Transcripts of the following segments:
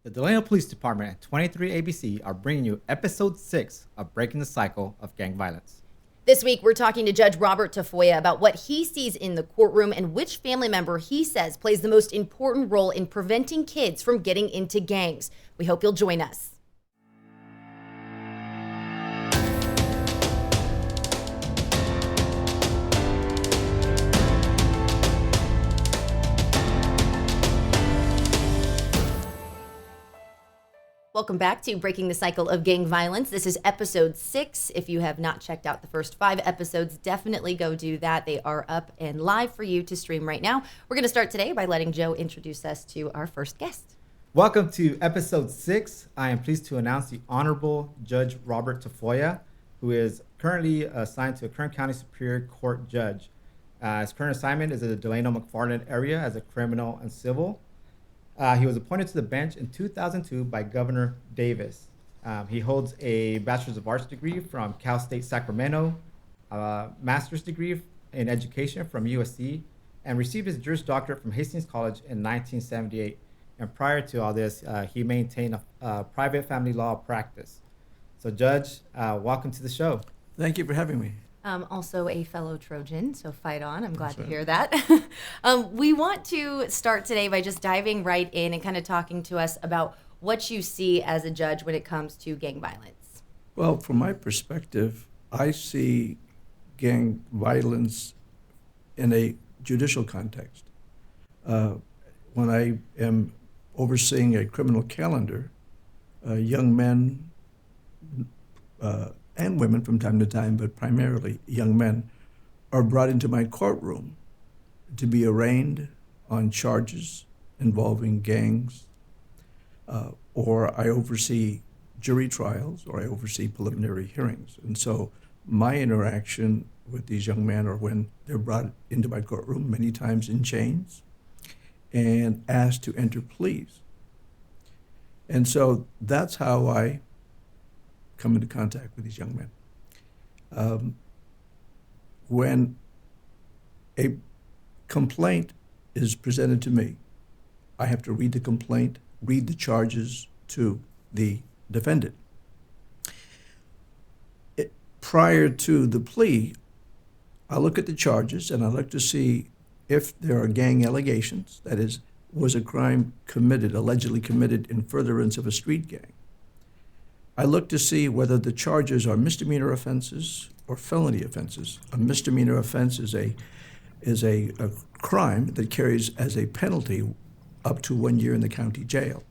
The Delano Police Department and 23 ABC are bringing you episode 6 of Breaking the Cycle of Gang Violence. This week, we're talking to Judge Robert Tafoya about what he sees in the courtroom and which family member he says plays the most important role in preventing kids from getting into gangs. We hope you'll join us. Welcome back to Breaking the Cycle of Gang Violence. This is episode 6. If you have not checked out the first 5 episodes, definitely go do that. They are up and live for you to stream right now. We're going to start today by letting Joe introduce us to our first guest. Welcome to episode 6. I am pleased to announce the Honorable Judge Robert Tafoya, who is currently assigned to a Kern County Superior Court judge. His current assignment is in the Delano-McFarland area as a criminal and civil. He was appointed to the bench in 2002 by Governor Davis. He holds a Bachelor's of Arts degree from Cal State Sacramento, a master's degree in education from USC, and received his Juris Doctorate from Hastings College in 1978. And prior to all this, he maintained a private family law practice. So, Judge, welcome to the show. Thank you for having me. Also a fellow Trojan, so fight on. I'm glad to hear that. We want to start today by just diving right in and kind of talking to us about what you see as a judge when it comes to gang violence. Well, from my perspective, I see gang violence in a judicial context. When I am overseeing a criminal calendar, young men and women from time to time, but primarily young men, are brought into my courtroom to be arraigned on charges involving gangs, or I oversee jury trials, or I oversee preliminary hearings. And so my interaction with these young men are when they're brought into my courtroom, many times in chains, and asked to enter pleas. And so that's how I come into contact with these young men. When a complaint is presented to me, I have to read the complaint, read the charges to the defendant. Prior to the plea, I look at the charges and I look to see if there are gang allegations, that is, was a crime committed, allegedly committed in furtherance of a street gang. I look to see whether the charges are misdemeanor offenses or felony offenses. A misdemeanor offense is a crime that carries as a penalty up to 1 year in the county jail.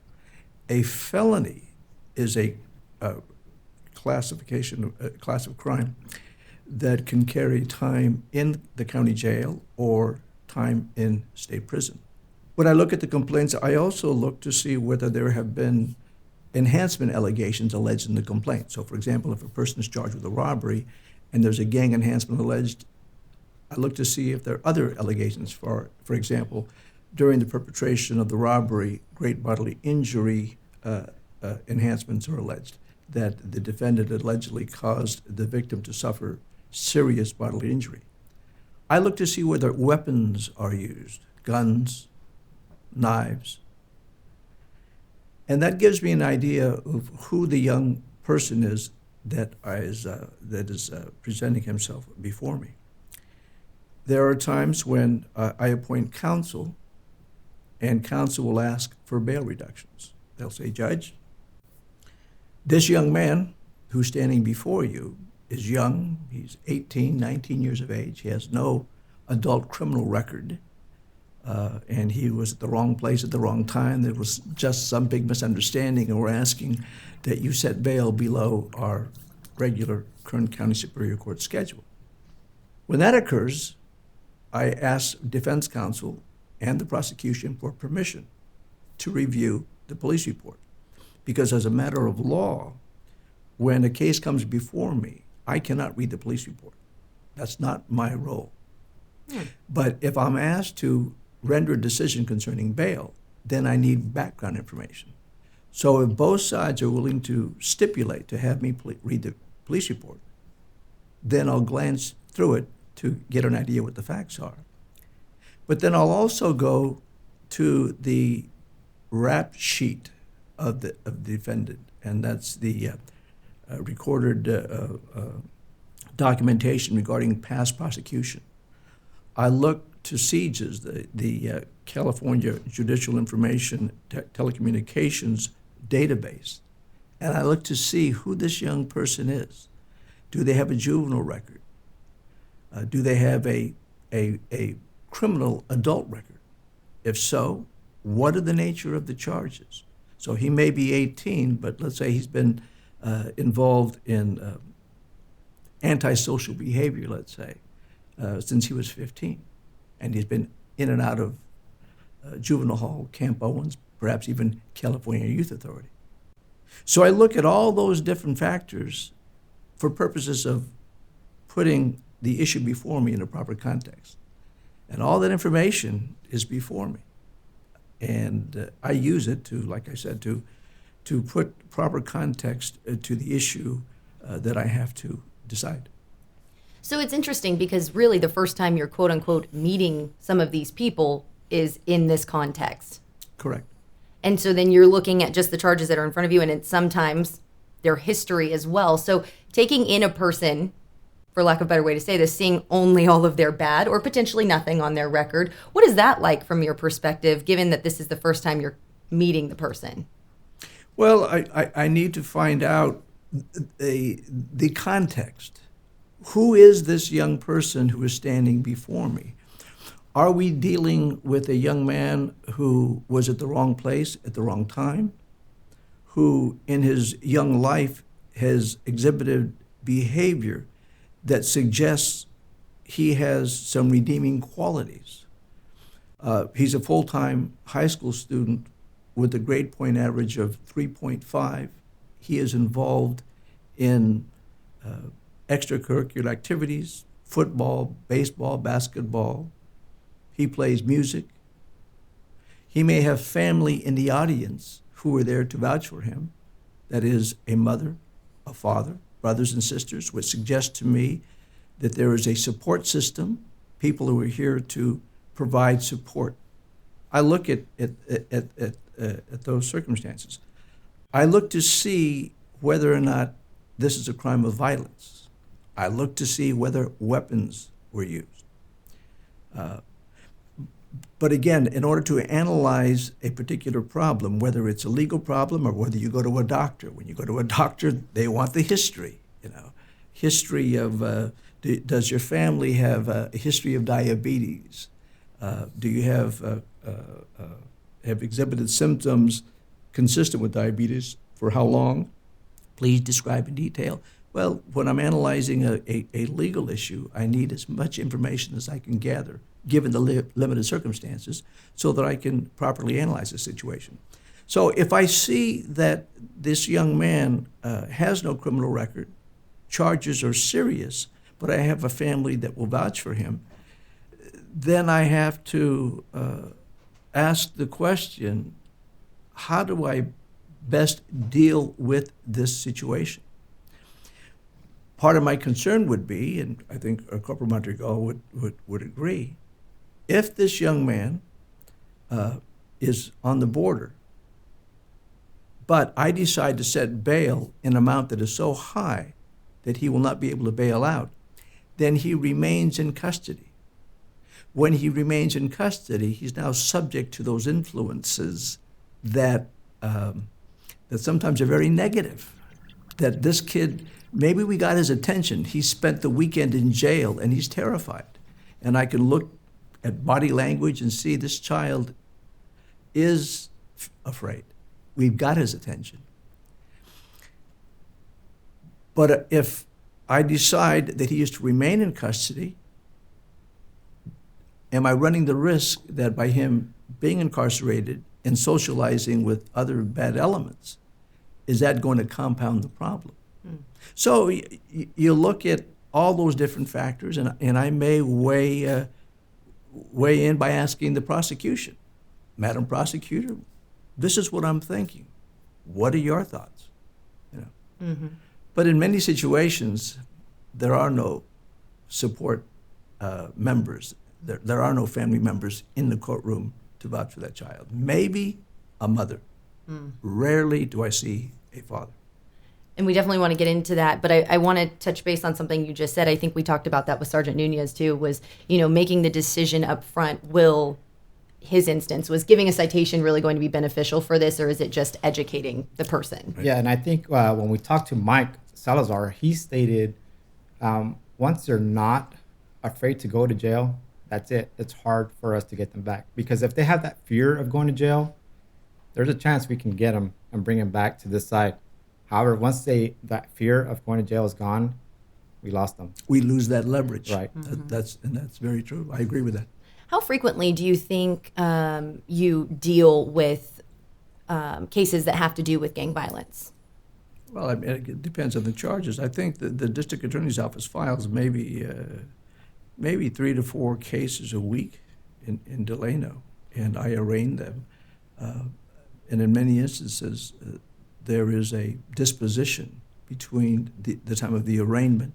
A felony is a class of crime that can carry time in the county jail or time in state prison. When I look at the complaints, I also look to see whether there have been enhancement allegations alleged in the complaint. So, for example, if a person is charged with a robbery and there's a gang enhancement alleged, I look to see if there are other allegations. For example, during the perpetration of the robbery, great bodily injury enhancements are alleged, that the defendant allegedly caused the victim to suffer serious bodily injury. I look to see whether weapons are used, guns, knives. And that gives me an idea of who the young person is that is presenting himself before me. There are times when I appoint counsel, and counsel will ask for bail reductions. They'll say, Judge, this young man who's standing before you is young. He's 18, 19 years of age. He has no adult criminal record. And he was at the wrong place at the wrong time. There was just some big misunderstanding, and we're asking that you set bail below our regular Kern County Superior Court schedule. When that occurs, I ask defense counsel and the prosecution for permission to review the police report. Because as a matter of law, when a case comes before me, I cannot read the police report. That's not my role. But if I'm asked to render a decision concerning bail, then I need background information. So if both sides are willing to stipulate to have me read the police report, then I'll glance through it to get an idea what the facts are. But then I'll also go to the rap sheet of the defendant, and that's the recorded documentation regarding past prosecution. I look to CJIS, the California Judicial Information Telecommunications Database, and I look to see who this young person is. Do they have a juvenile record? Do they have a criminal adult record? If so, what are the nature of the charges? So he may be 18, but let's say he's been involved in antisocial behavior, let's say, since he was 15. And he's been in and out of juvenile hall, Camp Owens, perhaps even California Youth Authority. So I look at all those different factors for purposes of putting the issue before me in a proper context. And all that information is before me. And I use it to, like I said, to put proper context to the issue that I have to decide. So it's interesting because really the first time you're quote unquote meeting some of these people is in this context. Correct. And so then you're looking at just the charges that are in front of you, and it's sometimes their history as well. So taking in a person, for lack of a better way to say this, seeing only all of their bad or potentially nothing on their record, what is that like from your perspective, given that this is the first time you're meeting the person? Well, I need to find out the context. Who is this young person who is standing before me? Are we dealing with a young man who was at the wrong place at the wrong time, who in his young life has exhibited behavior that suggests he has some redeeming qualities? He's a full-time high school student with a grade point average of 3.5. He is involved in extracurricular activities, football, baseball, basketball. He plays music. He may have family in the audience who are there to vouch for him. That is a mother, a father, brothers and sisters, which suggests to me that there is a support system, people who are here to provide support. I look at those circumstances. I look to see whether or not this is a crime of violence. I look to see whether weapons were used. But again, in order to analyze a particular problem, whether it's a legal problem or whether you go to a doctor, when you go to a doctor, they want the history, history of, does your family have a history of diabetes? Do you have exhibited symptoms consistent with diabetes? For how long? Please describe in detail. Well, when I'm analyzing a legal issue, I need as much information as I can gather, given the limited circumstances, so that I can properly analyze the situation. So if I see that this young man has no criminal record, charges are serious, but I have a family that will vouch for him, then I have to ask the question, how do I best deal with this situation? Part of my concern would be, and I think Corporal Montegal would agree, if this young man is on the border, but I decide to set bail in an amount that is so high that he will not be able to bail out, then he remains in custody. When he remains in custody, he's now subject to those influences that sometimes are very negative. That this kid, maybe we got his attention. He spent the weekend in jail and he's terrified. And I can look at body language and see this child is afraid. We've got his attention. But if I decide that he is to remain in custody, am I running the risk that by him being incarcerated and socializing with other bad elements, is that going to compound the problem? So you look at all those different factors, and I may weigh in by asking the prosecution, Madam Prosecutor, this is what I'm thinking. What are your thoughts? Mm-hmm. But in many situations, there are no support members. There are no family members in the courtroom to vouch for that child. Maybe a mother, Rarely do I see a father. And we definitely want to get into that, but I want to touch base on something you just said. I think we talked about that with Sergeant Nunez too, was, making the decision up front. His instance, was giving a citation really going to be beneficial for this, or is it just educating the person? Yeah, and I think when we talked to Mike Salazar, he stated once they're not afraid to go to jail, that's it. It's hard for us to get them back, because if they have that fear of going to jail, there's a chance we can get them and bring them back to this side. However, once that fear of going to jail is gone, we lost them. We lose that leverage. Right. That's very true. I agree with that. How frequently do you think you deal with cases that have to do with gang violence? Well, I mean, it depends on the charges. I think that the district attorney's office files maybe 3 to 4 cases a week in Delano, and I arraign them. And in many instances, there is a disposition between the time of the arraignment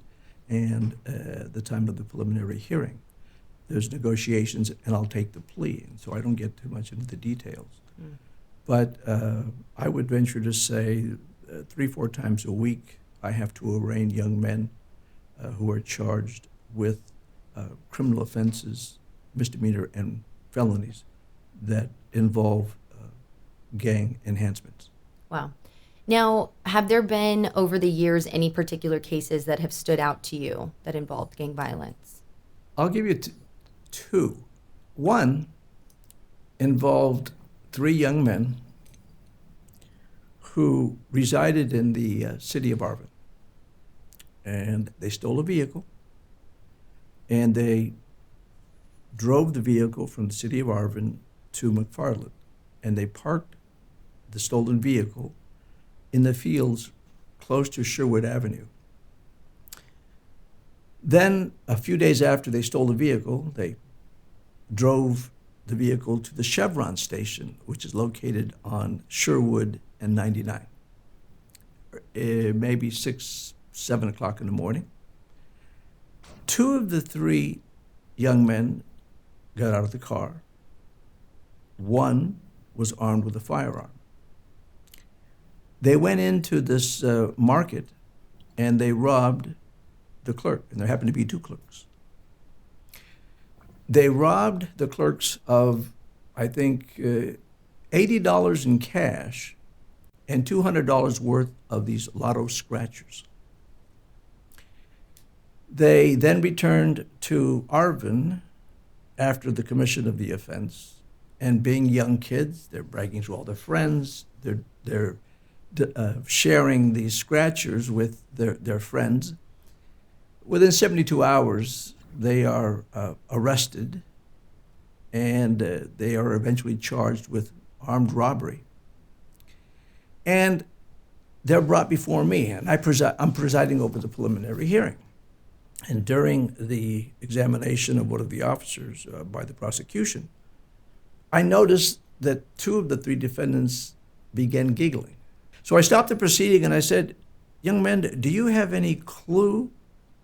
and the time of the preliminary hearing. There's negotiations, and I'll take the plea, and so I don't get too much into the details. But I would venture to say 3-4 times a week I have to arraign young men who are charged with criminal offenses, misdemeanor, and felonies that involve gang enhancements. Wow. Now, have there been over the years any particular cases that have stood out to you that involved gang violence? I'll give you 2. One involved 3 young men who resided in the city of Arvin. And they stole a vehicle, and they drove the vehicle from the city of Arvin to McFarland, and they parked the stolen vehicle in the fields close to Sherwood Avenue. Then, a few days after they stole the vehicle, they drove the vehicle to the Chevron station, which is located on Sherwood and 99. Maybe 6, 7 o'clock in the morning. 2 of the 3 young men got out of the car. 1 was armed with a firearm. They went into this market, and they robbed the clerk, and there happened to be 2 clerks. They robbed the clerks of, I think, $80 in cash and $200 worth of these lotto scratchers. They then returned to Arvin after the commission of the offense, and being young kids, they're bragging to all their friends, they're sharing these scratchers with their friends. Within 72 hours, they are arrested, and they are eventually charged with armed robbery. And they're brought before me, and I'm presiding over the preliminary hearing. And during the examination of one of the officers by the prosecution, I noticed that 2 of the 3 defendants began giggling. So I stopped the proceeding and I said, "Young men, do you have any clue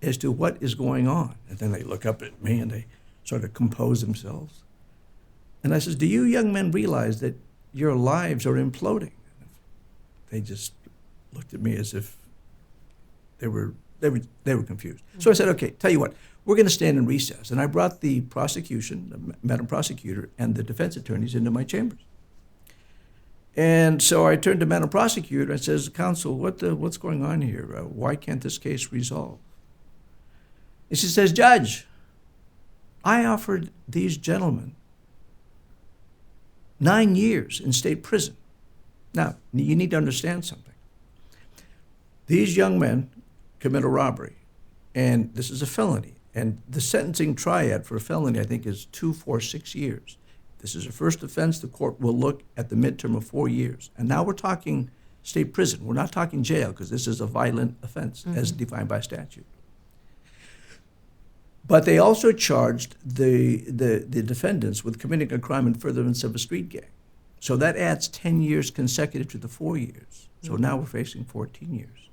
as to what is going on?" And then they look up at me and they sort of compose themselves. And I says, "Do you young men realize that your lives are imploding?" They just looked at me as if they were confused. So I said, "Okay, tell you what, we're going to stand in recess." And I brought the prosecution, the Madam Prosecutor, and the defense attorneys into my chambers. And so I turned to Madam Prosecutor and says, "Counsel, what's going on here? Why can't this case resolve?" And she says, "Judge, I offered these gentlemen 9 years in state prison." Now, you need to understand something. These young men commit a robbery, and this is a felony. And the sentencing triad for a felony, I think, is 2, 4, 6 years. This is a first offense. The court will look at the midterm of 4 years. And now we're talking state prison. We're not talking jail, because this is a violent offense as defined by statute. But they also charged the defendants with committing a crime in furtherance of a street gang. So that adds 10 years consecutive to the 4 years. So now we're facing 14 years.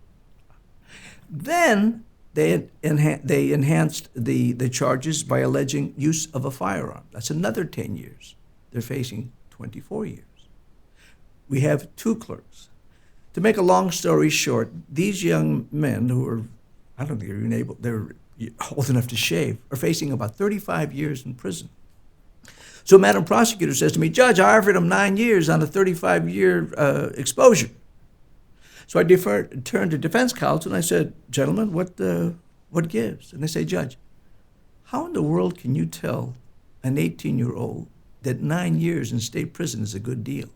Then they enhanced the charges by alleging use of a firearm. That's another 10 years. They're facing 24 years. we have two clerks. To make a long story short, these young men who are, I don't think they're even able, they're old enough to shave, are facing about 35 years in prison. So Madam Prosecutor says to me, Judge, I offered him 9 years on a 35-year exposure. So I turned to defense counsel and I said, gentlemen, what gives? And they say, Judge, how in the world can you tell an 18-year-old that 9 years in state prison is a good deal?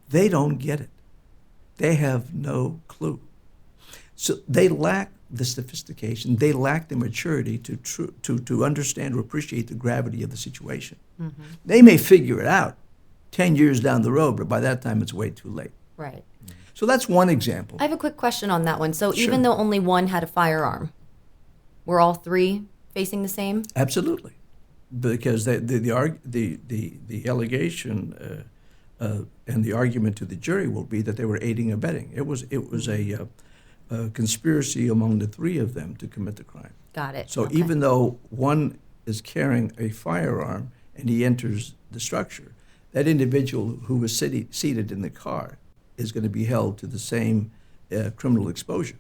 They don't get it. They have no clue. So they lack the sophistication, they lack the maturity to understand or appreciate the gravity of the situation. Mm-hmm. They may figure it out 10 years down the road, but by that time it's way too late. Right. So that's one example. I have a quick question on that one. So Sure. even though only one had a firearm, were all three facing the same? Absolutely, because the allegation and the argument to the jury will be that they were aiding and abetting. It was a conspiracy among the three of them to commit the crime. Got it. So Okay. even though one is carrying a firearm and he enters the structure, that individual who was seated in the car is going to be held to the same criminal exposure.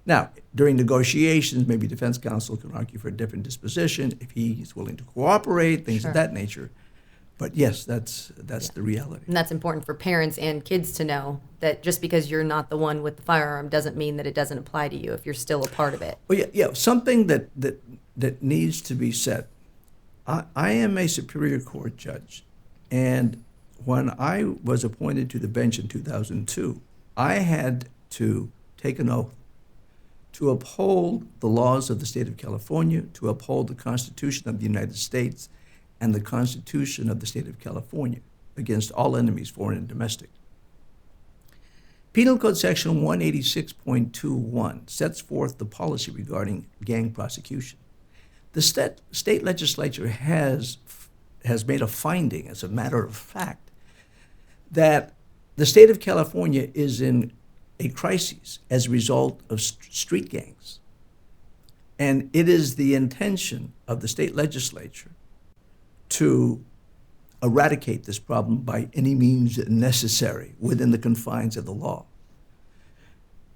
Now, during negotiations, maybe defense counsel can argue for a different disposition if he's willing to cooperate, things Sure. of that nature. But yes, that's the reality. And that's important for parents and kids to know that just because you're not the one with the firearm doesn't mean that it doesn't apply to you if you're still a part of it. Well, yeah. Something that needs to be said. I am a Superior Court judge, and when I was appointed to the bench in 2002, I had to take an oath to uphold the laws of the state of California, to uphold the Constitution of the United States, and the Constitution of the state of California against all enemies, foreign and domestic. Penal Code Section 186.21 sets forth the policy regarding gang prosecution. The state legislature has made a finding, as a matter of fact, that the state of California is in a crisis as a result of street gangs. And it is the intention of the state legislature to eradicate this problem by any means necessary within the confines of the law.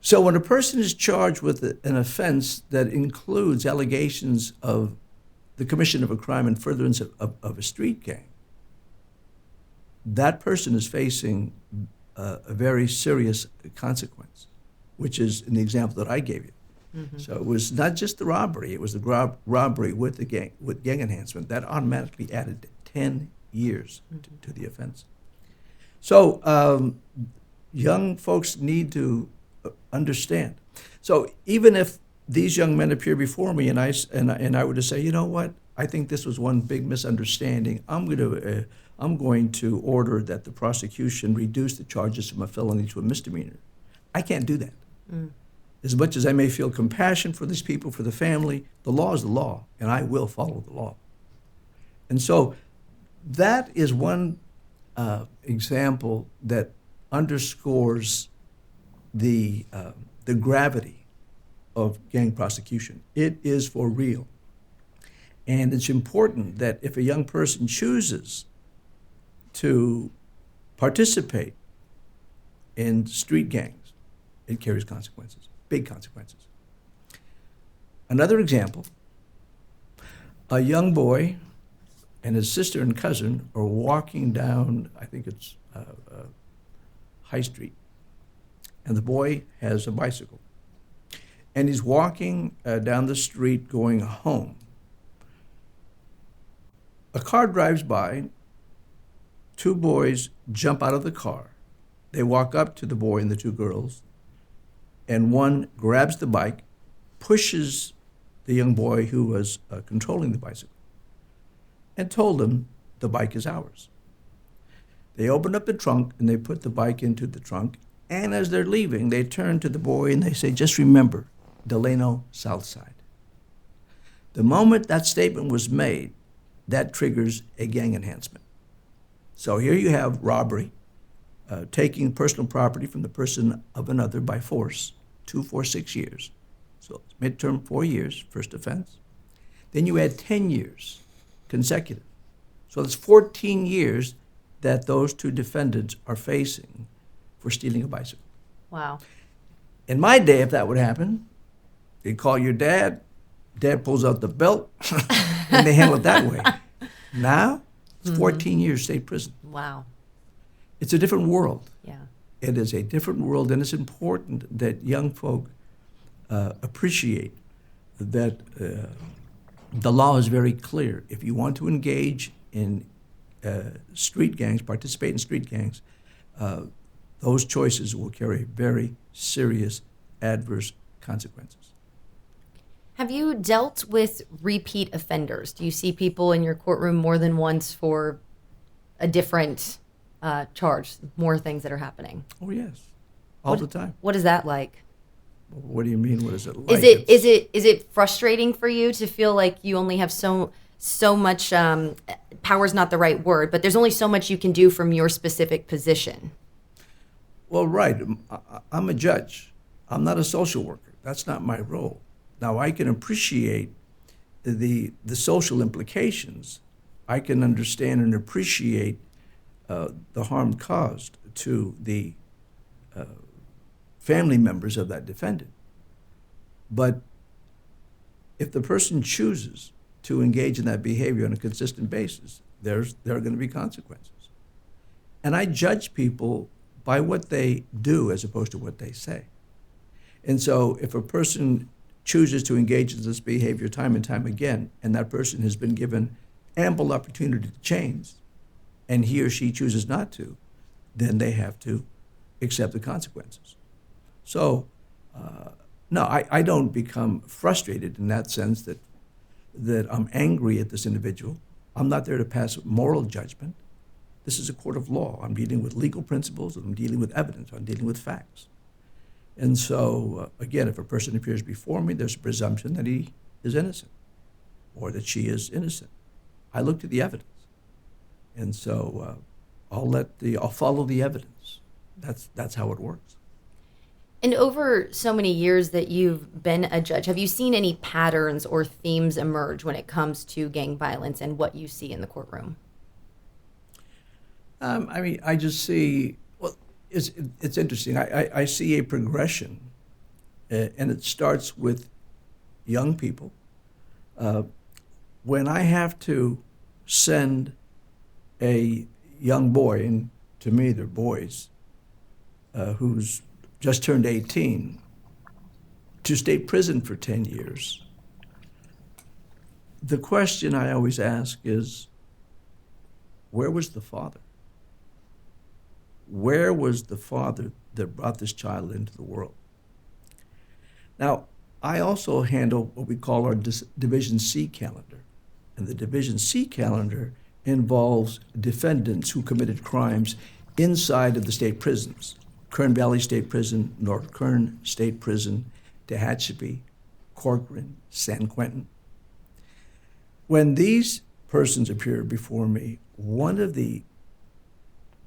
So when a person is charged with an offense that includes allegations of the commission of a crime in furtherance of a street gang, that person is facing a very serious consequence, which is in the example that I gave you. Mm-hmm. So it was not just the robbery, it was the robbery with gang enhancement. That automatically added 10 years to the offense. So young folks need to understand. So even if these young men appear before me and I were to say, you know what, I think this was one big misunderstanding, I'm going to order that the prosecution reduce the charges from a felony to a misdemeanor. I can't do that. Mm. As much as I may feel compassion for these people, for the family, the law is the law, and I will follow the law. And so that is one example that underscores the gravity of gang prosecution. It is for real. And it's important that if a young person chooses to participate in street gangs, it carries consequences, big consequences. Another example, a young boy and his sister and cousin are walking down, I think it's High Street, and the boy has a bicycle. And he's walking down the street going home. A car drives by. Two boys jump out of the car. They walk up to the boy and the two girls, and one grabs the bike, pushes the young boy who was controlling the bicycle, and told him the bike is ours. They opened up the trunk and they put the bike into the trunk, and as they're leaving, they turn to the boy and they say, just remember, Delano Southside. The moment that statement was made, that triggers a gang enhancement. So here you have robbery, taking personal property from the person of another by force, 2, 4, 6 years. So midterm, 4 years, first offense. Then you add 10 years consecutive. So that's 14 years that those two defendants are facing for stealing a bicycle. Wow. In my day, if that would happen, they'd call your dad, dad pulls out the belt, and they handle it that way. Now, it's 14 years state prison. Wow. It's a different world. Yeah. It is a different world, and it's important that young folk appreciate that the law is very clear. If you want to engage in street gangs, participate in street gangs, those choices will carry very serious adverse consequences. Have you dealt with repeat offenders? Do you see people in your courtroom more than once for a different charge, more things that are happening? Oh, yes, all the time. What is that like? What do you mean? What is it like? Is it frustrating for you to feel like you only have so much power's not the right word, but there's only so much you can do from your specific position? Well, right. I'm a judge. I'm not a social worker. That's not my role. Now, I can appreciate the social implications. I can understand and appreciate the harm caused to the family members of that defendant. But if the person chooses to engage in that behavior on a consistent basis, there are going to be consequences. And I judge people by what they do as opposed to what they say. And so if a person chooses to engage in this behavior time and time again, and that person has been given ample opportunity to change, and he or she chooses not to, then they have to accept the consequences. So, no, I don't become frustrated in that sense that I'm angry at this individual. I'm not there to pass moral judgment. This is a court of law. I'm dealing with legal principles, I'm dealing with evidence, I'm dealing with facts. And so, again, if a person appears before me, there's a presumption that he is innocent or that she is innocent. I look to the evidence. And so I'll follow the evidence. That's how it works. And over so many years that you've been a judge, have you seen any patterns or themes emerge when it comes to gang violence and what you see in the courtroom? I just see, well, it's interesting. I see a progression, and it starts with young people. When I have to send a young boy, and to me they're boys, who's just turned 18, to state prison for 10 years, the question I always ask is, where was the father? Where was the father that brought this child into the world? Now, I also handle what we call our Division C calendar. And the Division C calendar involves defendants who committed crimes inside of the state prisons. Kern Valley State Prison, North Kern State Prison, Tehachapi, Corcoran, San Quentin. When these persons appear before me, one of the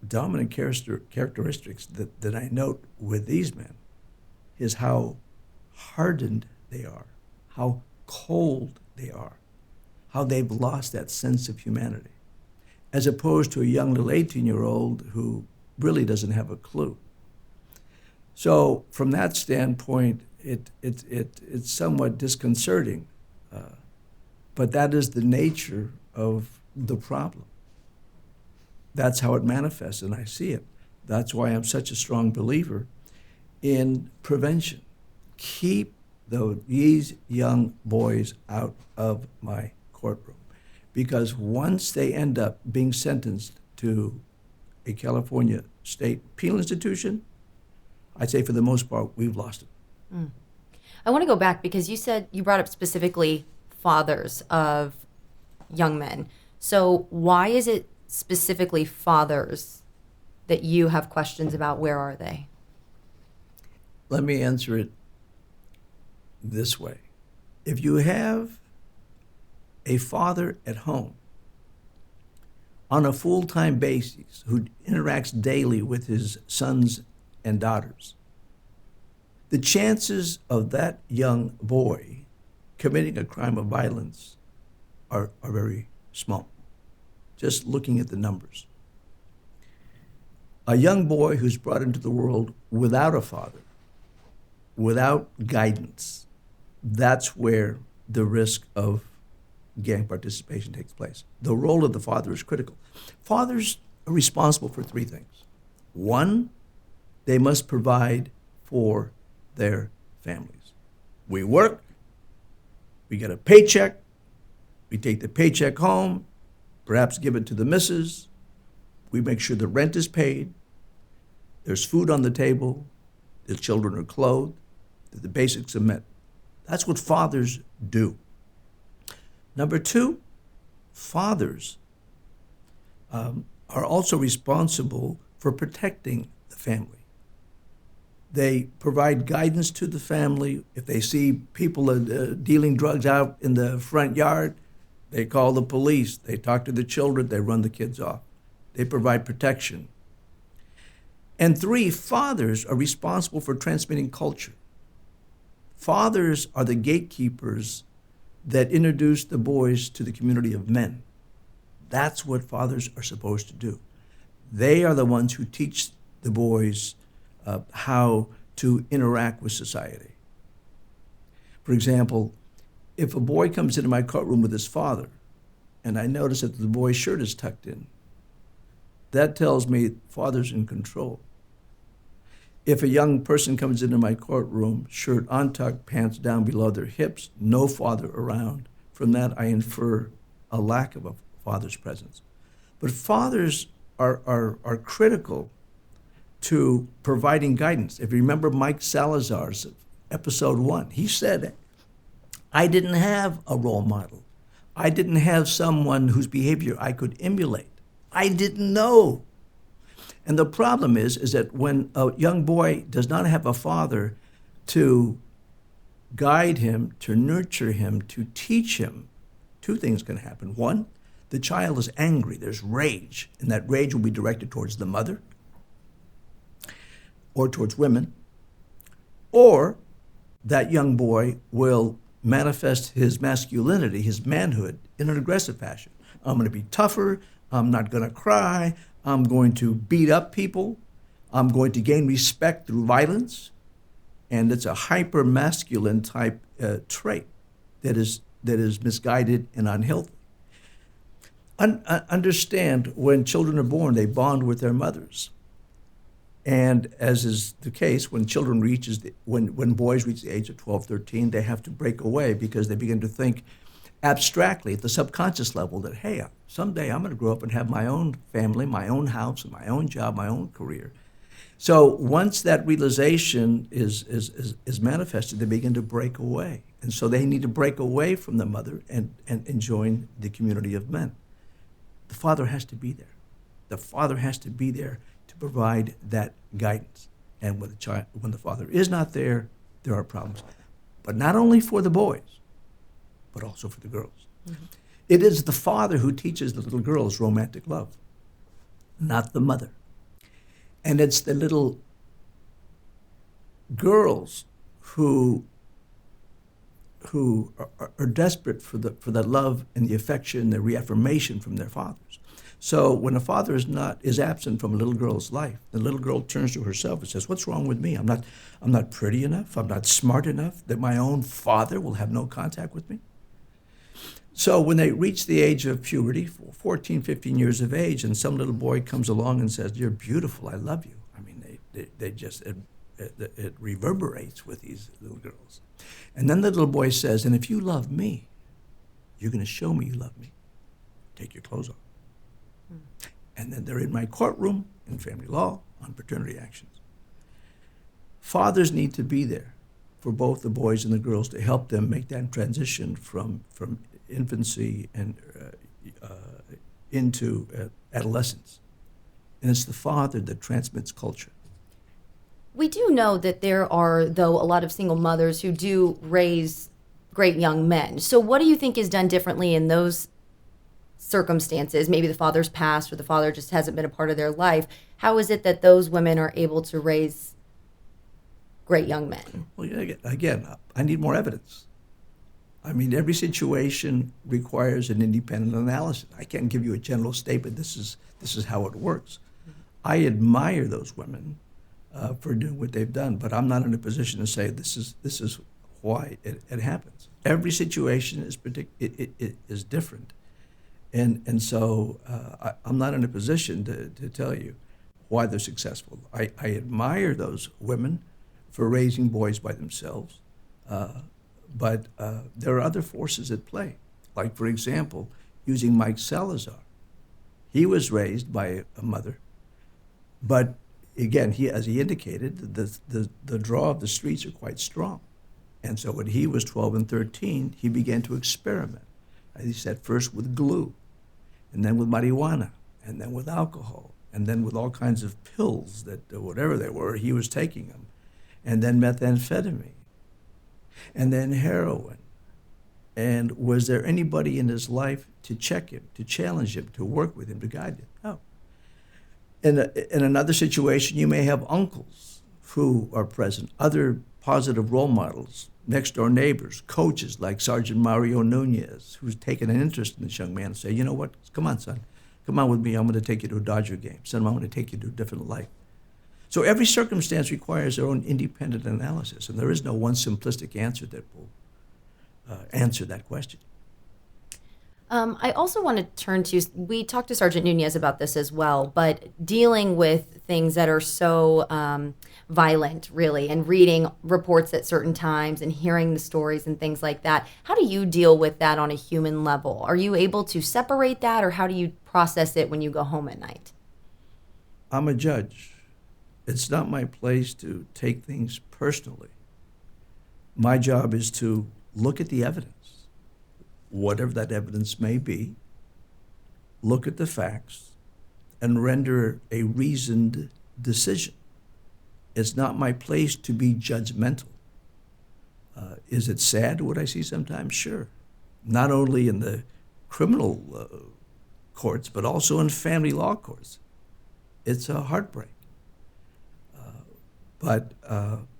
dominant characteristics that I note with these men is how hardened they are, how cold they are, how they've lost that sense of humanity, as opposed to a young little 18-year-old who really doesn't have a clue. So from that standpoint, it's somewhat disconcerting, but that is the nature of the problem. That's how it manifests, and I see it. That's why I'm such a strong believer in prevention. Keep these young boys out of my courtroom, because once they end up being sentenced to a California state penal institution, I'd say for the most part, we've lost it. I want to go back because you brought up specifically fathers of young men. So why is it specifically fathers that you have questions about? Where are they? Let me answer it this way. If you have a father at home on a full-time basis who interacts daily with his sons and daughters, the chances of that young boy committing a crime of violence are very small, just looking at the numbers. A young boy who's brought into the world without a father, without guidance, that's where the risk of gang participation takes place. The role of the father is critical. Fathers are responsible for three things. One, they must provide for their families. We work, we get a paycheck, we take the paycheck home, perhaps give it to the missus, we make sure the rent is paid, there's food on the table, the children are clothed, that the basics are met. That's what fathers do. Number two, fathers are also responsible for protecting the family. They provide guidance to the family. If they see people dealing drugs out in the front yard, they call the police. They talk to the children. They run the kids off. They provide protection. And three, fathers are responsible for transmitting culture. Fathers are the gatekeepers that introduce the boys to the community of men. That's what fathers are supposed to do. They are the ones who teach the boys how to interact with society. For example, if a boy comes into my courtroom with his father, and I notice that the boy's shirt is tucked in, that tells me father's in control. If a young person comes into my courtroom, shirt untucked, pants down below their hips, no father around, from that I infer a lack of a father's presence. But fathers are critical to providing guidance. If you remember Mike Salazar's episode 1, he said, I didn't have a role model. I didn't have someone whose behavior I could emulate. I didn't know. And the problem is that when a young boy does not have a father to guide him, to nurture him, to teach him, two things can happen. One, the child is angry. There's rage, and that rage will be directed towards the mother or towards women, or that young boy will manifest his masculinity, his manhood, in an aggressive fashion. I'm going to be tougher. I'm not going to cry. I'm going to beat up people. I'm going to gain respect through violence. And it's a hyper-masculine type trait that is misguided and unhealthy. Understand, when children are born, they bond with their mothers. And as is the case, when boys reach the age of 12, 13, they have to break away because they begin to think abstractly at the subconscious level that, hey, someday I'm going to grow up and have my own family, my own house, my own job, my own career. So once that realization is manifested, they begin to break away. And so they need to break away from the mother and join the community of men. The father has to be there. The father has to be there to provide that guidance. And when the father is not there, there are problems. But not only for the boys, but also for the girls. Mm-hmm. It is the father who teaches the little girls romantic love, not the mother. And it's the little girls who are desperate for the love and the affection, the reaffirmation from their fathers. So when a father is absent from a little girl's life, the little girl turns to herself and says, "What's wrong with me? I'm not pretty enough. I'm not smart enough that my own father will have no contact with me." So when they reach the age of puberty, 14, 15 years of age, and some little boy comes along and says, "You're beautiful, I love you." I mean, they just, it reverberates with these little girls. And then the little boy says, "And if you love me, you're going to show me you love me. Take your clothes off." And then they're in my courtroom in family law on paternity actions. Fathers need to be there for both the boys and the girls to help them make that transition from infancy and into adolescence. And it's the father that transmits culture. We do know that there are, though, a lot of single mothers who do raise great young men. So what do you think is done differently in those circumstances? Maybe the father's passed or the father just hasn't been a part of their life. How is it that those women are able to raise great young men? Well, again, I need more evidence. I mean, every situation requires an independent analysis. I can't give you a general statement. This is how it works. I admire those women for doing what they've done, but I'm not in a position to say this is why it happens. Every situation is it is different, and so I'm not in a position to tell you why they're successful. I admire those women for raising boys by themselves, but there are other forces at play. Like, for example, using Mike Salazar. He was raised by a mother, but again, as he indicated, the draw of the streets are quite strong. And so when he was 12 and 13, he began to experiment. He said first with glue, and then with marijuana, and then with alcohol, and then with all kinds of pills that, whatever they were, he was taking them, and then methamphetamine, and then heroin. And was there anybody in his life to check him, to challenge him, to work with him, to guide him? No. In another situation, you may have uncles who are present, other positive role models, next door neighbors, coaches like Sergeant Mario Nunez, who's taken an interest in this young man and say, you know what, come on, son, come on with me, I'm going to take you to a Dodger game. Son, I'm going to take you to a different life. So every circumstance requires their own independent analysis, and there is no one simplistic answer that will answer that question. I also want to turn to, we talked to Sergeant Nunez about this as well, but dealing with things that are so violent, really, and reading reports at certain times and hearing the stories and things like that. How do you deal with that on a human level? Are you able to separate that, or how do you process it when you go home at night? I'm a judge. It's not my place to take things personally. My job is to look at the evidence, whatever that evidence may be, look at the facts, and render a reasoned decision. It's not my place to be judgmental. Is it sad what I see sometimes? Sure. Not only in the criminal courts, but also in family law courts. It's a heartbreak. But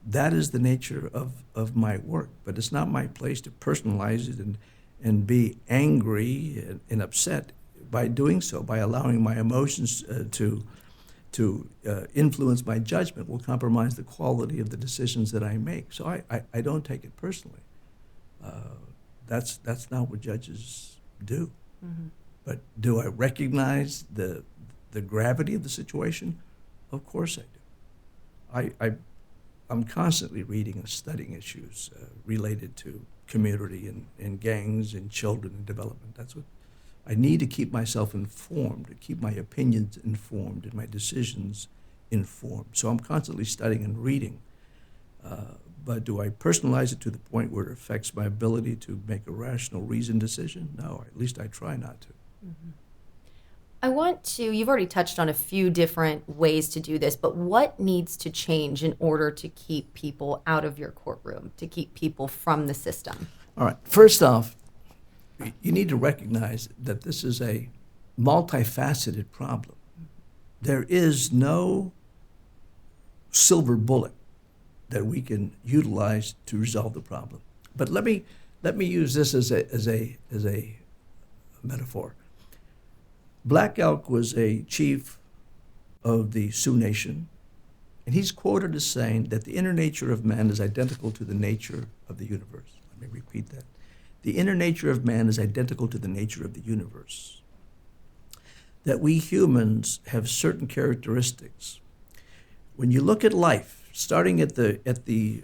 that is the nature of my work. But it's not my place to personalize it and be angry and upset by doing so, by allowing my emotions to influence my judgment will compromise the quality of the decisions that I make. So I don't take it personally. That's not what judges do. Mm-hmm. But do I recognize the gravity of the situation? Of course I do. I'm constantly reading and studying issues related to community and gangs and children and development. That's what I need to keep myself informed, to keep my opinions informed and my decisions informed. So I'm constantly studying and reading. But do I personalize it to the point where it affects my ability to make a rational, reasoned decision? No, at least I try not to. Mm-hmm. I want to, you've already touched on a few different ways to do this, but what needs to change in order to keep people out of your courtroom, to keep people from the system? All right. First off, you need to recognize that this is a multifaceted problem. There is no silver bullet that we can utilize to resolve the problem. But let me use this as a metaphor. Black Elk was a chief of the Sioux Nation, and he's quoted as saying that the inner nature of man is identical to the nature of the universe. Let me repeat that. The inner nature of man is identical to the nature of the universe. That we humans have certain characteristics. When you look at life, starting at the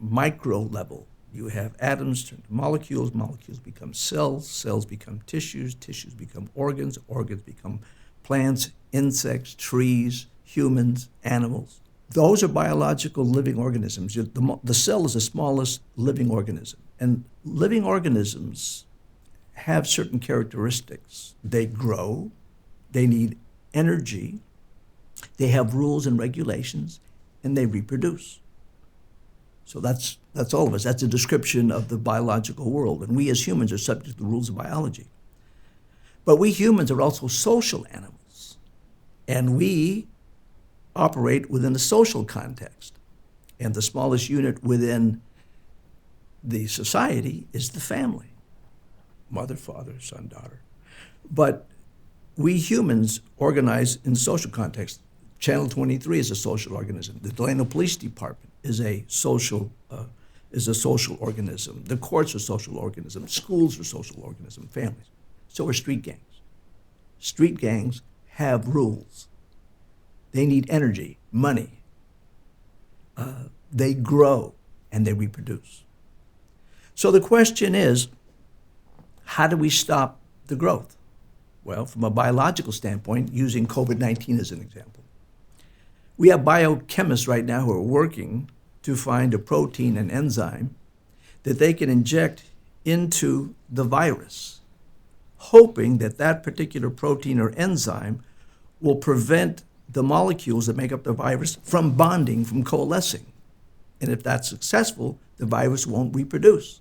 micro level, you have atoms turn to molecules, molecules become cells, cells become tissues, tissues become organs, organs become plants, insects, trees, humans, animals. Those are biological living organisms. The cell is the smallest living organism. And living organisms have certain characteristics. They grow, they need energy, they have rules and regulations, and they reproduce. So that's all of us. That's a description of the biological world. And we as humans are subject to the rules of biology. But we humans are also social animals. And we operate within a social context. And the smallest unit within the society is the family. Mother, father, son, daughter. But we humans organize in social context. Channel 23 is a social organism. The Delano Police Department is a social organism. The courts are social organisms. Schools are social organisms. Families. So are street gangs. Street gangs have rules. They need energy, money. They grow and they reproduce. So the question is, how do we stop the growth? Well, from a biological standpoint, using COVID-19 as an example, we have biochemists right now who are working to find a protein and enzyme that they can inject into the virus, hoping that that particular protein or enzyme will prevent the molecules that make up the virus from bonding, from coalescing. And if that's successful, the virus won't reproduce.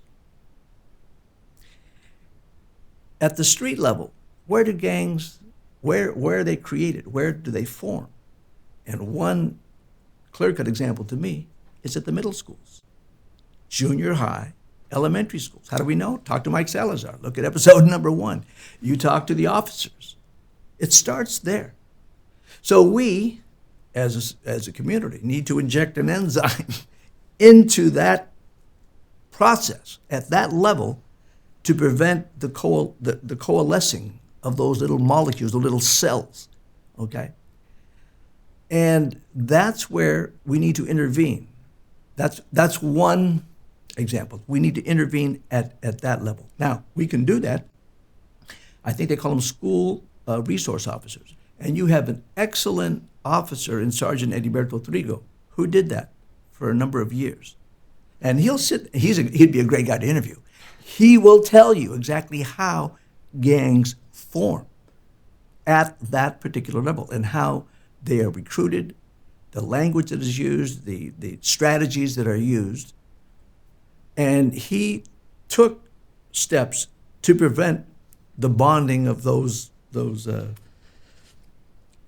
At the street level, where do gangs, where are they created? Where do they form? And one clear-cut example to me is at the middle schools, junior high, elementary schools. How do we know? Talk to Mike Salazar. Look at episode number 1. You talk to the officers. It starts there. So we, as a community, need to inject an enzyme into that process at that level to prevent the coalescing of those little molecules, the little cells, okay? And that's where we need to intervene. That's one example. We need to intervene at that level. Now, we can do that. I think they call them school resource officers. And you have an excellent officer in Sergeant Ediberto Trigo who did that for a number of years. And he'd be a great guy to interview. He will tell you exactly how gangs form at that particular level and how they are recruited, the language that is used, the strategies that are used. And he took steps to prevent the bonding of those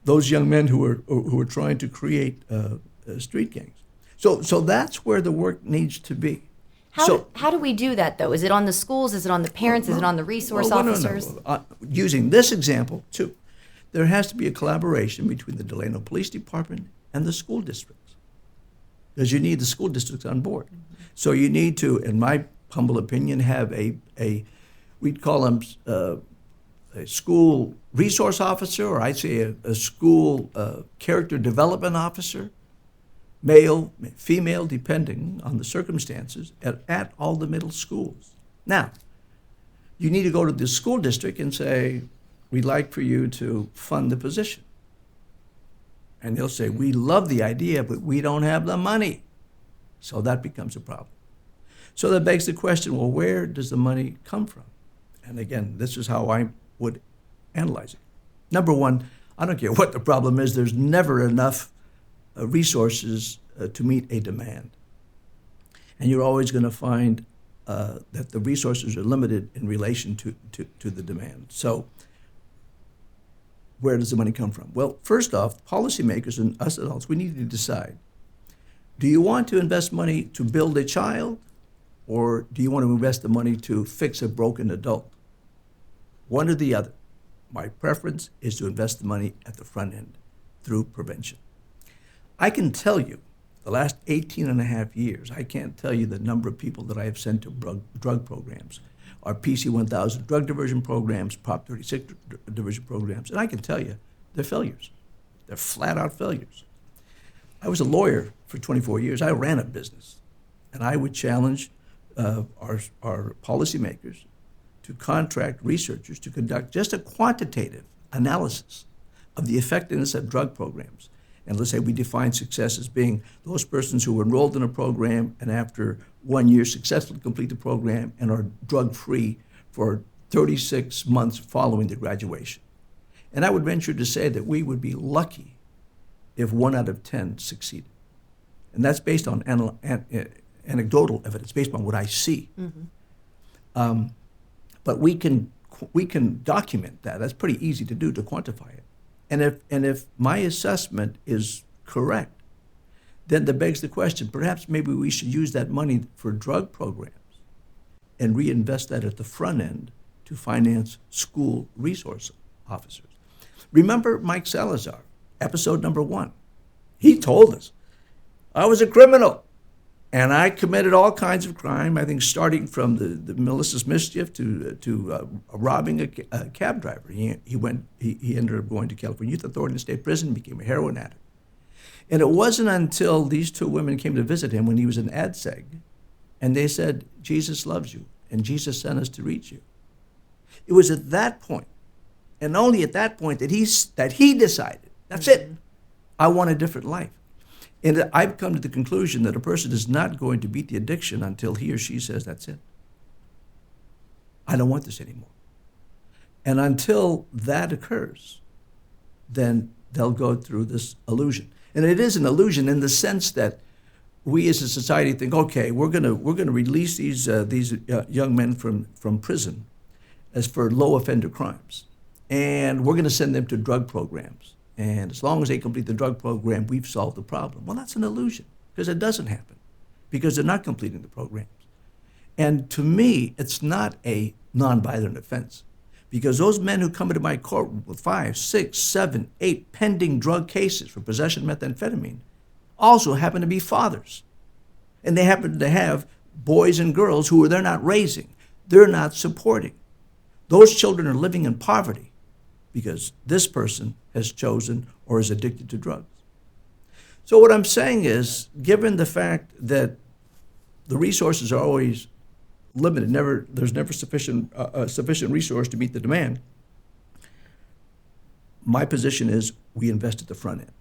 young men who were trying to create street gangs. So that's where the work needs to be. How do we do that, though? Is it on the schools? Is it on the parents? Is it on the resource officers? No. Using this example, too, there has to be a collaboration between the Delano Police Department and the school districts, because you need the school districts on board. So you need to, in my humble opinion, have we'd call them a school resource officer, or I'd say a school character development officer, male, female, depending on the circumstances, at all the middle schools. Now, you need to go to the school district and say, we'd like for you to fund the position. And they'll say, we love the idea, but we don't have the money. So that becomes a problem. So that begs the question, well, where does the money come from? And again, this is how I would analyze it. Number one, I don't care what the problem is, there's never enough resources to meet a demand. And you're always going to find that the resources are limited in relation to the demand. So where does the money come from? Well, first off, policymakers and us adults, we need to decide, do you want to invest money to build a child, or do you want to invest the money to fix a broken adult? One or the other. My preference is to invest the money at the front end through prevention. I can tell you, the last 18 and a half years, I can't tell you the number of people that I have sent to drug programs, our PC 1000 drug diversion programs, Prop 36 diversion programs, and I can tell you, they're failures. They're flat out failures. I was a lawyer for 24 years. I ran a business, and I would challenge our policymakers to contract researchers to conduct just a quantitative analysis of the effectiveness of drug programs. And let's say we define success as being those persons who were enrolled in a program and after 1 year successfully complete the program and are drug-free for 36 months following their graduation. And I would venture to say that we would be lucky if 1 out of 10 succeeded. And that's based on anecdotal evidence, based on what I see. Mm-hmm. But we can document that. That's pretty easy to do, to quantify it. And if my assessment is correct, then that begs the question, perhaps maybe we should use that money for drug programs and reinvest that at the front end to finance school resource officers. Remember Mike Salazar, episode number 1. He told us, I was a criminal. And I committed all kinds of crime, I think starting from the malicious mischief to robbing a cab driver. He ended up going to California Youth Authority and State Prison, became a heroin addict. And it wasn't until these two women came to visit him when he was in ADSEG, and they said, Jesus loves you, and Jesus sent us to reach you. It was at that point, and only at that point, that he decided, that's it, I want a different life. And I've come to the conclusion that a person is not going to beat the addiction until he or she says, that's it. I don't want this anymore. And until that occurs, then they'll go through this illusion. And it is an illusion in the sense that we as a society think, okay, we're going to release these young men from prison as for low offender crimes. And we're going to send them to drug programs. And as long as they complete the drug program, we've solved the problem. Well, that's an illusion, because it doesn't happen, because they're not completing the programs. And to me, it's not a nonviolent offense, because those men who come into my courtroom with 5, 6, 7, 8 pending drug cases for possession of methamphetamine also happen to be fathers. And they happen to have boys and girls who they're not raising, they're not supporting. Those children are living in poverty because this person has chosen or is addicted to drugs. So what I'm saying is, given the fact that the resources are always limited, there's never sufficient resource to meet the demand, my position is we invest at the front end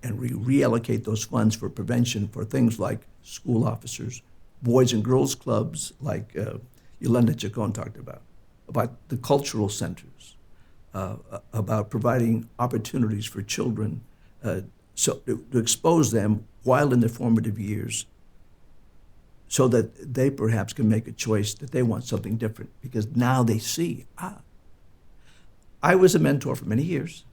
and we reallocate those funds for prevention for things like school officers, boys and girls clubs like Yolanda Chacon talked about the cultural centers, about providing opportunities for children so to expose them while in their formative years so that they perhaps can make a choice that they want something different, because now they see, I was a mentor for many years,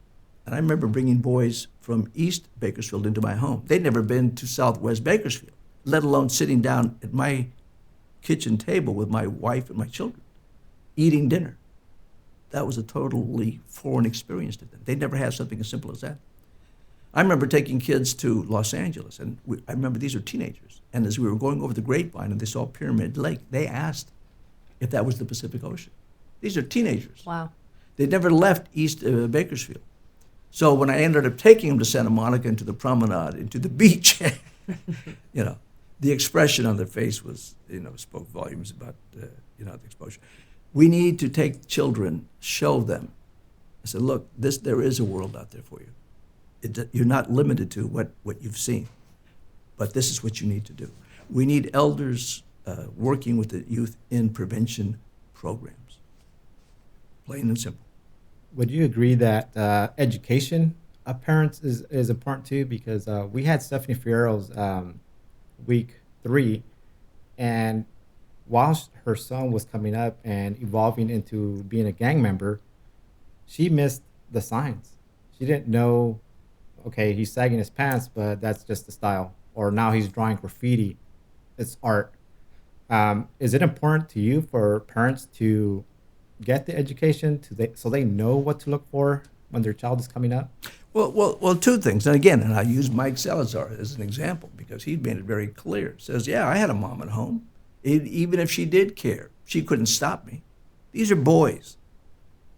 and I remember bringing boys from East Bakersfield into my home. They'd never been to Southwest Bakersfield, let alone sitting down at my kitchen table with my wife and my children, eating dinner. That was a totally foreign experience to them. They'd never had something as simple as that. I remember taking kids to Los Angeles, and I remember these are teenagers, and as we were going over the Grapevine and they saw Pyramid Lake, they asked if that was the Pacific Ocean. These are teenagers. Wow. They'd never left East Bakersfield. So when I ended up taking them to Santa Monica and to the promenade and to the beach, the expression on their face was, spoke volumes about, the exposure. We need to take children, show them. I said, look, there is a world out there for you. You're not limited to what you've seen, but this is what you need to do. We need elders working with the youth in prevention programs, plain and simple. Would you agree that education of parents is important too? Because we had Stephanie Fierro's week 3, and whilst her son was coming up and evolving into being a gang member, she missed the signs. She didn't know, okay, he's sagging his pants, but that's just the style. Or now he's drawing graffiti. It's art. Is it important to you for parents to get the education so they know what to look for when their child is coming up? Well, two things. And again, I use Mike Salazar as an example because he made it very clear. Says, yeah, I had a mom at home. Even if she did care, she couldn't stop me. These are boys,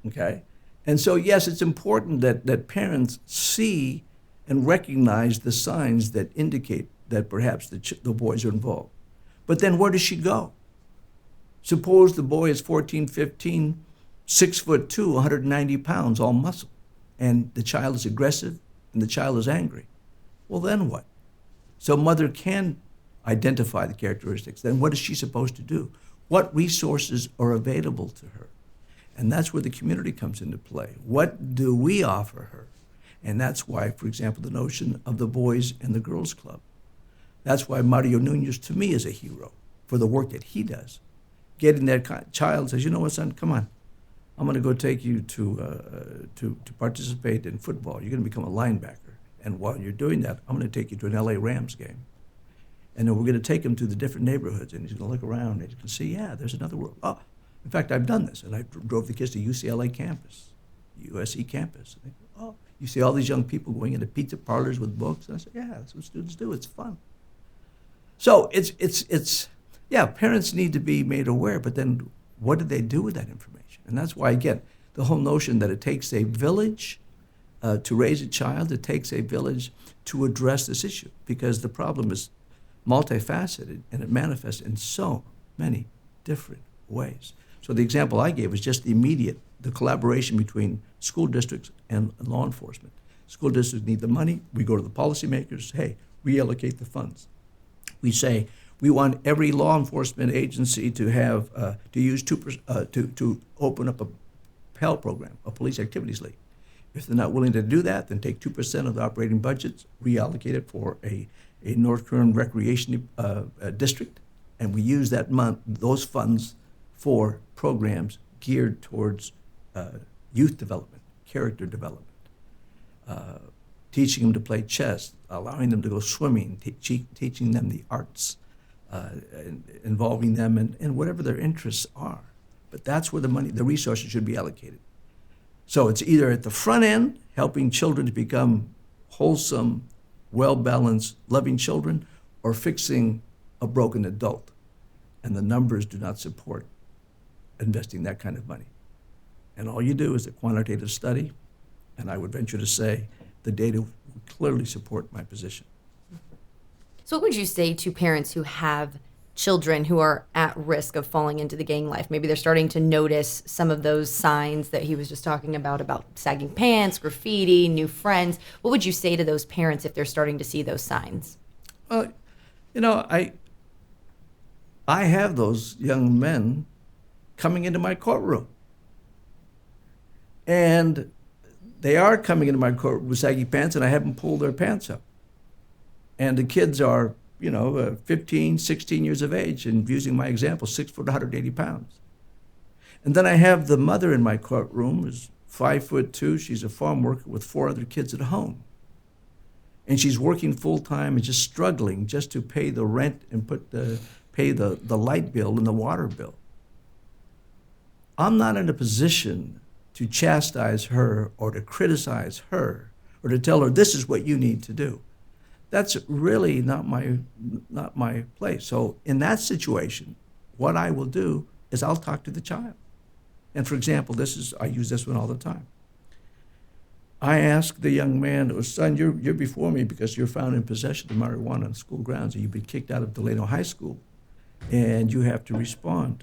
okay? And so, yes, it's important that parents see and recognize the signs that indicate that perhaps the boys are involved. But then where does she go? Suppose the boy is 14, 15, 6'2", 190 pounds, all muscle, and the child is aggressive and the child is angry. Well, then what? So mother can identify the characteristics. Then what is she supposed to do? What resources are available to her? And that's where the community comes into play. What do we offer her? And that's why, for example, the notion of the Boys and the Girls Club. That's why Mario Nunez, to me, is a hero for the work that he does. Getting that child says, you know what, son, come on. I'm going to go take you to participate in football. You're going to become a linebacker. And while you're doing that, I'm going to take you to an LA Rams game. And then we're going to take him to the different neighborhoods, and he's going to look around and he can see, yeah, there's another world. Oh, in fact, I've done this, and I drove the kids to UCLA campus, USC campus. And they go, oh, You see all these young people going into pizza parlors with books. And I said, yeah, that's what students do. It's fun. So yeah, parents need to be made aware, but then what do they do with that information? And that's why, again, the whole notion that it takes a village to raise a child, it takes a village to address this issue, because the problem is multifaceted and it manifests in so many different ways. So the example I gave was just the collaboration between school districts and law enforcement. School districts need the money. We go to the policymakers, hey, reallocate the funds. We say, we want every law enforcement agency to have, to use 2%, to open up a Pell program, a police activities league. If they're not willing to do that, then take 2% of the operating budgets, reallocate it for a North Kern recreation district, and we use those funds for programs geared towards youth development, character development, teaching them to play chess, allowing them to go swimming, teaching them the arts, involving them in whatever their interests are. But that's where the resources should be allocated. So it's either at the front end, helping children to become wholesome, well-balanced, loving children, or fixing a broken adult. And the numbers do not support investing that kind of money. And all you do is a quantitative study, and I would venture to say the data will clearly support my position. So what would you say to parents who have children who are at risk of falling into the gang life? Maybe they're starting to notice some of those signs that he was just talking about sagging pants, graffiti, new friends. What would you say to those parents if they're starting to see those signs? Well, I have those young men coming into my courtroom. And they are coming into my courtroom with saggy pants, and I have them pull their pants up. And the kids are 15, 16 years of age, and using my example, 6 foot, 180 pounds. And then I have the mother in my courtroom, who's 5'2". She's a farm worker with 4 other kids at home. And she's working full time and just struggling just to pay the rent and pay the light bill and the water bill. I'm not in a position to chastise her or to criticize her or to tell her this is what you need to do. That's really not my place. So in that situation, what I will do is I'll talk to the child. And for example, I use this one all the time. I ask the young man, son, you're before me because you're found in possession of marijuana on school grounds, and you've been kicked out of Delano High School, and you have to respond.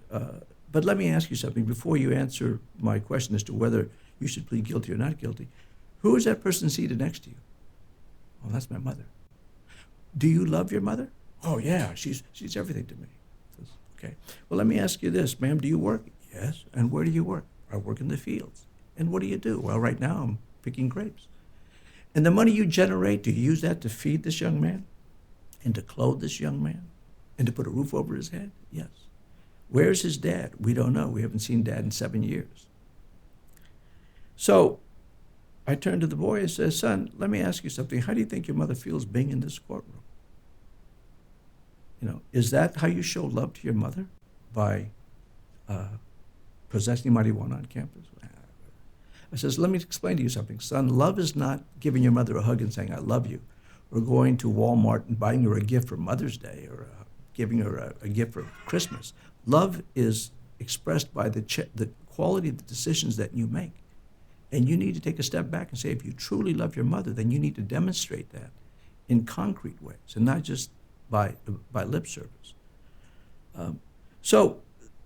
But let me ask you something before you answer my question as to whether you should plead guilty or not guilty. Who is that person seated next to you? Oh, that's my mother. Do you love your mother? Oh, yeah, she's everything to me. Okay. Well, let me ask you this, ma'am, do you work? Yes. And where do you work? I work in the fields. And what do you do? Well, right now I'm picking grapes. And the money you generate, do you use that to feed this young man? And to clothe this young man? And to put a roof over his head? Yes. Where's his dad? We don't know. We haven't seen dad in 7 years. So I turned to the boy and said, son, let me ask you something. How do you think your mother feels being in this courtroom? Is that how you show love to your mother? By possessing marijuana on campus? I says, let me explain to you something, son. Love is not giving your mother a hug and saying, I love you, or going to Walmart and buying her a gift for Mother's Day, or giving her a gift for Christmas. Love is expressed by the quality of the decisions that you make. And you need to take a step back and say, if you truly love your mother, then you need to demonstrate that in concrete ways and not just by lip service. So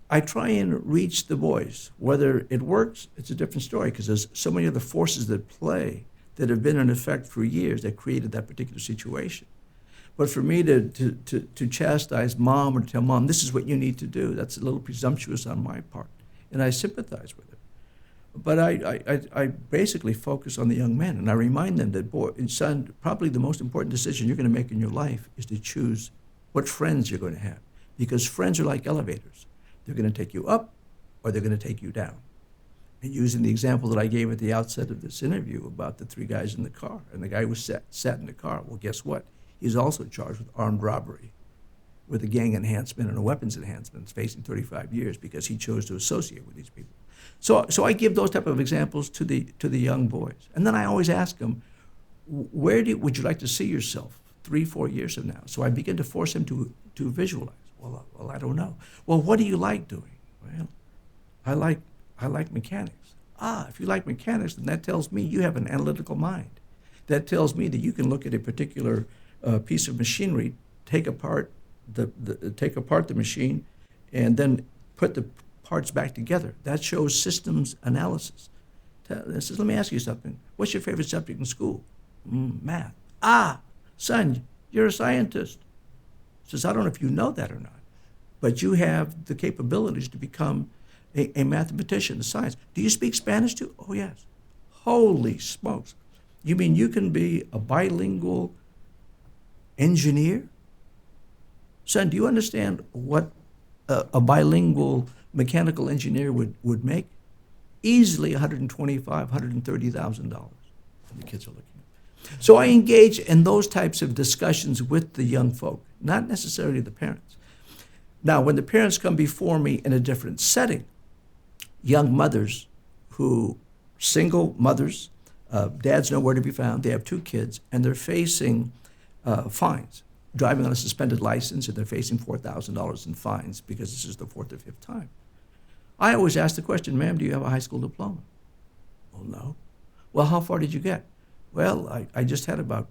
I try and reach the boys. Whether it works, it's a different story, because there's so many other forces that play that have been in effect for years that created that particular situation. But for me to chastise mom or to tell mom, this is what you need to do, that's a little presumptuous on my part. And I sympathize with her. But I basically focus on the young men, and I remind them that, boy, son, probably the most important decision you're going to make in your life is to choose what friends you're going to have. Because friends are like elevators. They're going to take you up or they're going to take you down. And using the example that I gave at the outset of this interview about the 3 guys in the car, and the guy who sat in the car, well, guess what? He's also charged with armed robbery, with a gang enhancement and a weapons enhancement is facing 35 years because he chose to associate with these people. So I give those type of examples to the young boys. And then I always ask them, would you like to see yourself 3-4 years from now? So I begin to force them to visualize. Well, I don't know. Well, what do you like doing? Well, I like mechanics. If you like mechanics, then that tells me you have an analytical mind. That tells me that you can look at a particular piece of machinery, take apart the machine, and then put the parts back together. That shows systems analysis. Says, let me ask you something. What's your favorite subject in school? Math. Son, you're a scientist. Says, I don't know if you know that or not, but you have the capabilities to become a mathematician, a science. Do you speak Spanish too? Oh, yes. Holy smokes. You mean you can be a bilingual engineer? Son, do you understand what a bilingual mechanical engineer would make? Easily $125,000, $130,000. And the kids are looking. So I engage in those types of discussions with the young folk, not necessarily the parents. Now, when the parents come before me in a different setting, young mothers single mothers, dad's nowhere to be found, they have 2 kids, and they're facing fines, driving on a suspended license, and they're facing $4,000 in fines because this is the 4th or 5th time. I always ask the question, ma'am, do you have a high school diploma? Well, no. Well, how far did you get? Well, I just had about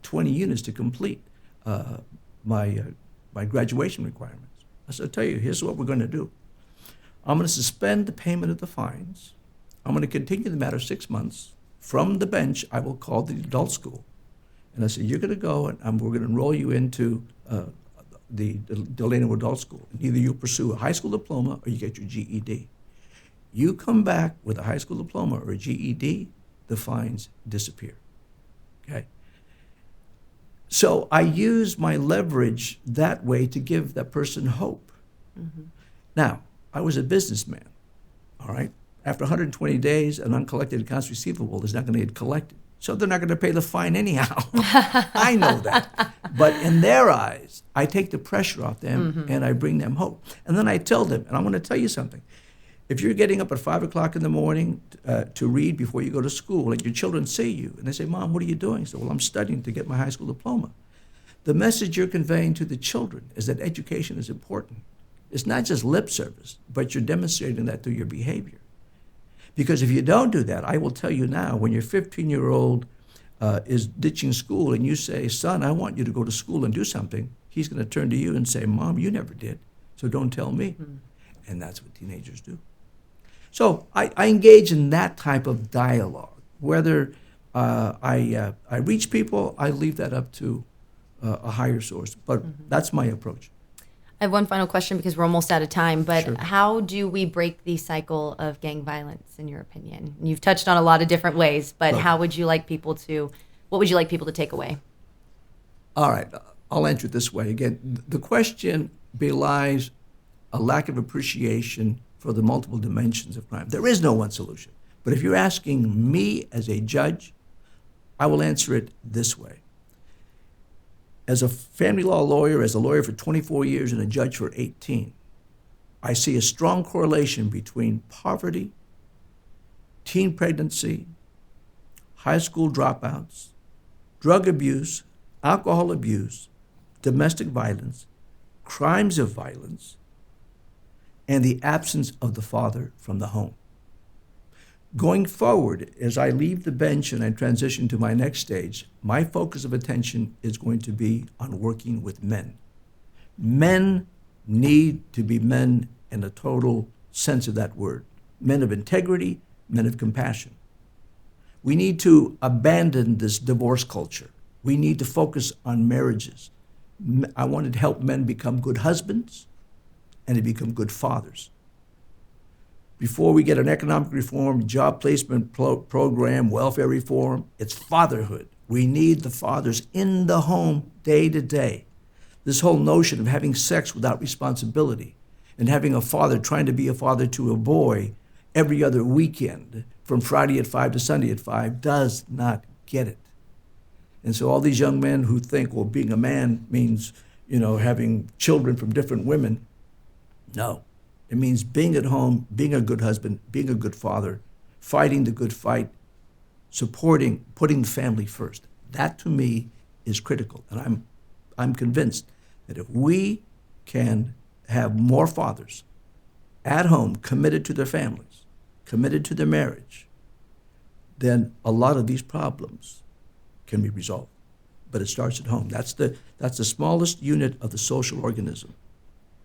20 units to complete my graduation requirements. I said, I'll tell you, here's what we're going to do. I'm going to suspend the payment of the fines. I'm going to continue the matter 6 months. From the bench, I will call the adult school. And I said, you're going to go and we're going to enroll you into the Delano Adult School. And either you pursue a high school diploma or you get your GED. You come back with a high school diploma or a GED, the fines disappear. Okay? So I use my leverage that way to give that person hope. Mm-hmm. Now, I was a businessman, all right? After 120 days, an uncollected accounts receivable is not going to get collected. So they're not going to pay the fine anyhow. I know that. But in their eyes, I take the pressure off them and I bring them hope. And then I tell them, and I'm going to tell you something. If you're getting up at 5 o'clock in the morning to read before you go to school and your children see you and they say, Mom, what are you doing? I say, well, I'm studying to get my high school diploma. The message you're conveying to the children is that education is important. It's not just lip service, but you're demonstrating that through your behavior. Because if you don't do that, I will tell you now, when your 15-year-old is ditching school and you say, son, I want you to go to school and do something, he's going to turn to you and say, Mom, you never did, so don't tell me. And that's what teenagers do. So I engage in that type of dialogue. Whether I reach people, I leave that up to a higher source. But that's my approach. I have one final question because we're almost out of time, but Sure. How do we break the cycle of gang violence, in your opinion? You've touched on a lot of different ways, but Well, what would you like people to take away? All right, I'll answer it this way. Again, the question belies a lack of appreciation for the multiple dimensions of crime. There is no one solution. But if you're asking me as a judge, I will answer it this way. As a family law lawyer, as a lawyer for 24 years and a judge for 18, I see a strong correlation between poverty, teen pregnancy, high school dropouts, drug abuse, alcohol abuse, domestic violence, crimes of violence, and the absence of the father from the home. Going forward, as I leave the bench and I transition to my next stage, my focus of attention is going to be on working with men. Men need to be men in a total sense of that word. Men of integrity, men of compassion. We need to abandon this divorce culture. We need to focus on marriages. I wanted to help men become good husbands and to become good fathers. Before we get an economic reform, job placement program, welfare reform, it's fatherhood. We need the fathers in the home day to day. This whole notion of having sex without responsibility and having a father trying to be a father to a boy every other weekend from Friday at 5 to Sunday at 5 does not get it. And so all these young men who think, well, being a man means having children from different women. No. It means being at home, being a good husband, being a good father, fighting the good fight, supporting, putting the family first. That to me is critical. And I'm convinced that if we can have more fathers at home committed to their families, committed to their marriage, then a lot of these problems can be resolved. But it starts at home. That's the smallest unit of the social organism.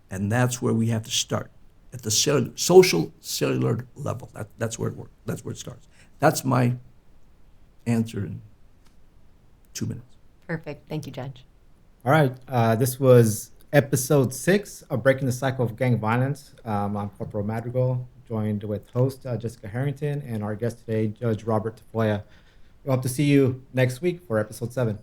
And that's where we have to start, at the social cellular level. That's where it works. That's where it starts. That's my answer in 2 minutes. Perfect. Thank you, Judge. All right. This was episode 6 of Breaking the Cycle of Gang Violence. I'm Corporal Madrigal, joined with host Jessica Harrington and our guest today, Judge Robert Tafoya. We hope to see you next week for episode 7.